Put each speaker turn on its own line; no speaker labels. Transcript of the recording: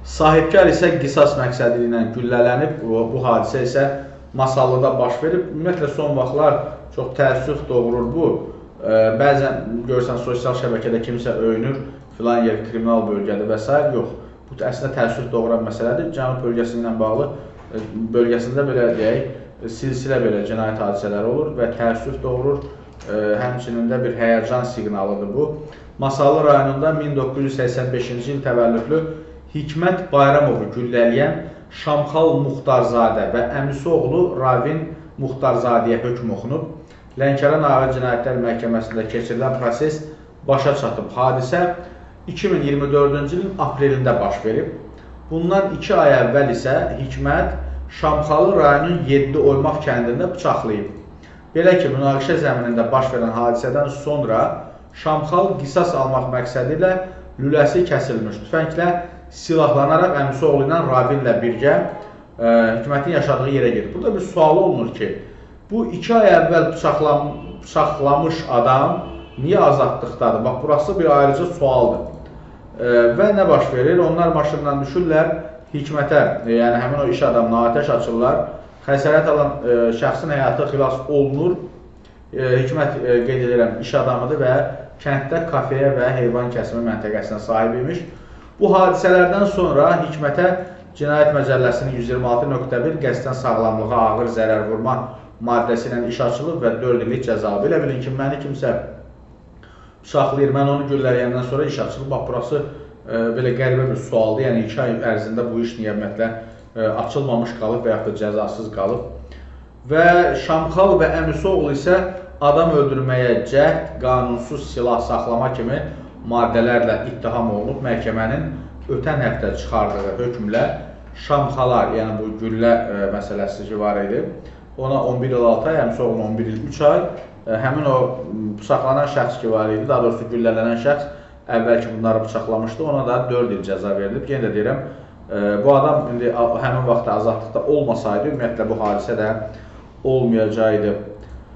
Sahibkar isə qisas məqsədi ilə güllələnib, bu hadisə isə Masallıda baş verib. Ümumiyyətlə, son vaxtlar çox təəssüf doğurur bu. Bəzən görürsən, sosial şəbəkədə kimsə öyünür, filan yer kriminal bölgədir və s. Yox, bu əslində təəssüf doğuran məsələdir. Cənub bölgəsi ilə bağlı, bölgəsində belə deyək, silsilə belə cinayət hadisələri olur və təəssüf doğurur. Həmçinin də bir həyəcan siqnalıdır bu. Masallı rayonunda 1985-ci il təvəllüdlü Hikmət Bayramovu güllələyən Şamxal Muxtarzadə və əmisi oğlu Ravin Muxtarzadəyə hökm oxunub. Lənkəran Ağır Cinayətlər Məhkəməsində keçirilən proses başa çatıb. Hadisə 2024-cü ilin aprelində baş verib. Bundan 2 ay əvvəl isə Hikmət Şamxalı rayonun 7 Oymaq kəndində bıçaqlayıb. Belə ki, münaqişə zəminində baş verən hadisədən sonra Şamxal qisas almaq məqsədi ilə lüləsi kəsilmiş tüfənglə silahlanaraq əmisi oğlu ilə Ravinlə birgə Hikmətin yaşadığı yerə gedir. Burada bir sual olunur ki, bu 2 ay əvvəl bıçaqlamış adam niyə azadlıqdadır? Bax, burası bir ayrıca sualdır. Və nə baş verir? Onlar maşından düşürlər, Hikmətə, yəni həmin o iş adamına atəş açırlar. Xəsarət alan şəxsin həyatı xilas olunur. Hikmət qeyd edirəm, iş adamıdır və kənddə kafeyə və heyvan kəsimi məntəqəsinə sahib imiş. Bu hadisələrdən sonra Hikmətə Cinayət Məcəlləsinin 126.1 qəsdən sağlamlığa ağır zərər vurma maddəsi ilə iş açılıb və 4 illik cəza. Belə bilin ki, məni kimsə bıçaqlayır, mən onu güllələyəndən sonra iş açılıb. Bax, burası belə qəribə bir sualdır. Yəni 2 ay ərzində bu iş niyə ümumiyyətlə açılmamış qalıb və yaxud da cəzasız qalıb. Və Şamxal və əmisi oğlu isə adam öldürməyə cəhd, qanunsuz silah saxlama kimi maddələrlə ittiham olunub. Məhkəmənin ötən həftə çıxardığı hökmlə Şamxalar, yəni bu güllə məsələsi ki var idi, ona 11 il 6 ay, əmisi oğluna 11 il 3 ay, həmin o bıçaqlanan şəxs ki var idi, daha doğrusu güllələnən şəxs əvvəlki bunları bıçaqlamışdı, ona da 4 il cəza verilib. Yenə də deyirəm, bu adam indi həmin vaxtda azadlıqda olmasaydı, ümumiyyətlə bu hadisə də olmayacaqdı.